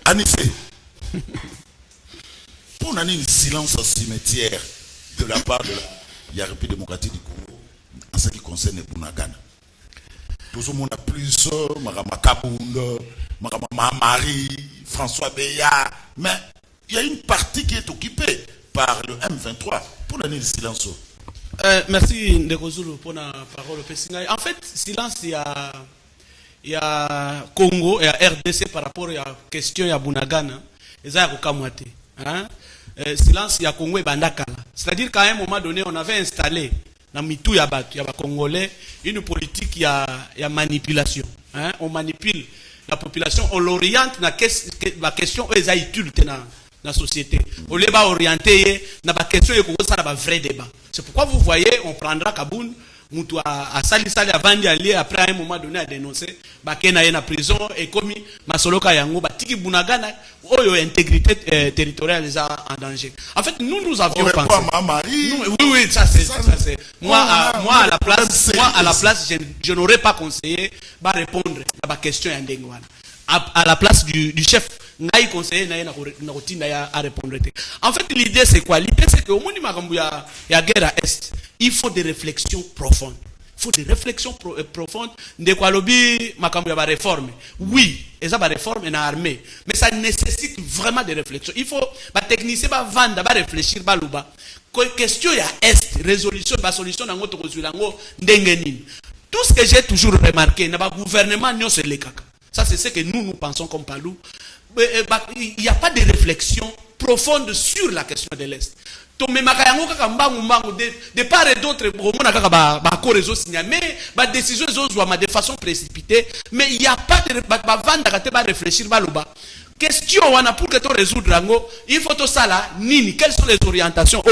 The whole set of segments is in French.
Anissé, pour on a un silence au cimetière de la part de la République démocratique du Congo en ce qui concerne Bunagana. Tout le monde a plus Marama Kabound, Marama Marie, François Beya, mais il y a une partie qui est occupée par le M23. Pour donner le silence. Merci Ndekozulu pour la parole. En fait, silence, il y a Congo et RDC par rapport à la question de Bunagana. Et ça, il y a silence, il y a Congo et Bandakala. C'est-à-dire qu'à un moment donné, on avait installé dans Mitou Yabat, il y a Congolais, une politique, il y a manipulation. On manipule la population, on l'oriente dans la question où ils ont dans la société. On les va orienter dans la question où il y a un vrai débat. C'est pourquoi vous voyez, on prendra Kaboun, Moutou à Sali à Vandi Ali, après à un moment donné à dénoncer, Bakena est en prison, et comme Masoloka Yango, Tiki Bunagana, où l'intégrité territoriale est en danger. En fait, nous avions pensé. Oui, ça c'est. Moi, à la place, je n'aurais pas conseillé de répondre à la question Yandengwana. À la place du chef, Ngaï conseiller à répondre. En fait, l'idée c'est quoi? L'idée c'est qu'au moment où il y a guerre à Est, il faut des réflexions profondes. Il faut des réflexions profondes. De quoi lobby, il y a réforme. Oui, il y a réforme dans l'armée. Mais ça nécessite vraiment des réflexions. Il faut, les techniciens vendre, réfléchir, question il y a Est, résolution, solution, tout ce que j'ai toujours remarqué, le gouvernement, c'est les caca. Ça, c'est ce que nous pensons comme Palou. Il n'y a pas de réflexion profonde sur la question de l'Est. De part et d'autre, mais décision de façon précipitée, mais il n'y a pas de réfléchir. Question pour que tu résoudre il faut tout ça là nini quelles sont les orientations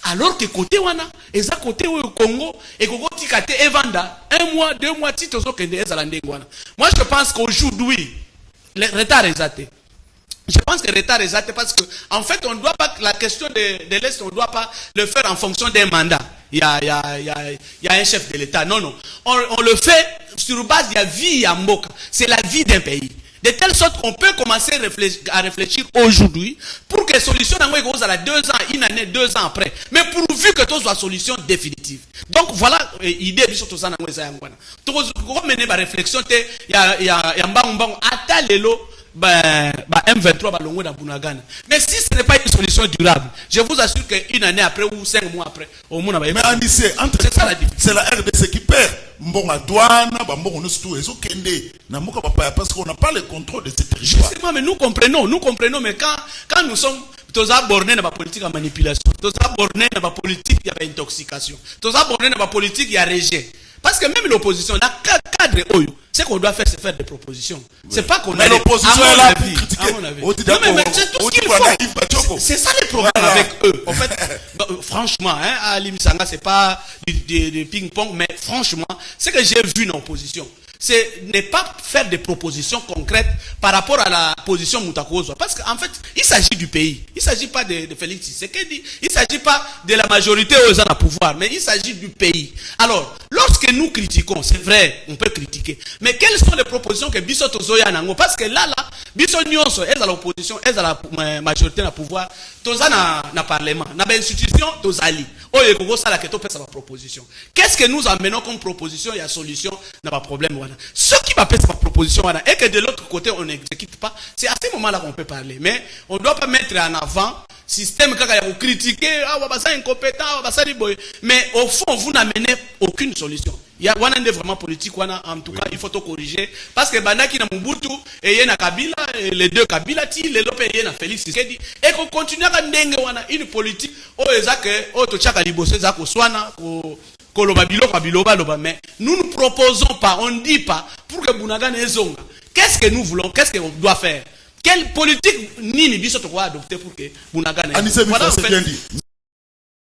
alors que côté wana eza côté au Congo et Congo tikate evanda 1 mois 2 mois tito zo kende ezala ndengwana. Moi je pense qu'aujourd'hui le retard est até. Je pense que le retard est até parce que en fait on doit pas la question de l'Est on doit pas le faire en fonction d'un mandat. Il y a un chef de l'État. Non. On le fait sur base de la vie à Mboka. C'est la vie d'un pays. De telle sorte qu'on peut commencer à réfléchir aujourd'hui pour que la solution soit 2 ans, 1 année, 2 ans après. Mais pourvu que tout soit solution définitive. Donc voilà l'idée de tout ça. Tout mener la réflexion, il y a M23 Bunagana. Mais si ce n'est pas une solution durable, je vous assure qu'une année après ou 5 mois après, au monde mais Anissé, c'est la RDC qui perd. Parce qu'on n'a pas le contrôle de cette territoire. Justement, mais nous comprenons, mais quand nous sommes tous abordés dans la politique de manipulation, tous abordés dans la politique d'intoxication, tous abordés dans la politique de rejet. Parce que même l'opposition, dans le cadre oyo, ce qu'on doit faire, c'est faire des propositions. Oui. C'est pas qu'on a l'opposition est là pour critiquer. Non, mais c'est tout ce qu'il faut. C'est ça le problème avec eux. En fait, franchement, à l'Imisanga, c'est pas du ping-pong, mais franchement, ce que j'ai vu dans l'opposition, c'est ne pas faire des propositions concrètes par rapport à la position Moutakozo. Parce qu'en fait, il s'agit du pays. Il ne s'agit pas de Félix Tshisekedi. Il ne s'agit pas de la majorité aux gens à pouvoir, mais il s'agit du pays. Alors, lorsque nous critiquons, c'est vrai, on peut critiquer. Mais quelles sont les propositions que Bissot Tozoya Nango? Parce que là, Bissot Nyonso, elle a l'opposition, elle a la majorité à pouvoir. Toza na parlement, na institution, Tozali. Qu'est-ce que nous amenons comme proposition et à solution? N'a pas de problème. Ce qui va faire cette proposition et que de l'autre côté on n'exécute pas, c'est à ce moment-là qu'on peut parler. Mais on ne doit pas mettre en avant système qui a critiqué, incompétent, mais au fond vous n'amenez aucune solution. Il y a vraiment politique, en tout cas il faut tout corriger parce que Banaki na Mobutu et na Kabila, les deux Kabila les Lopé et na Félix Tshisekedi et qu'on continue à ndenge wana une politique mais nous ne proposons pas, on ne dit pas pour que Bunagana ait zonga. Qu'est-ce que nous voulons? Qu'est-ce qu'on doit faire? Quelle politique ni biso to adopter pour que Bunagana ait zonga?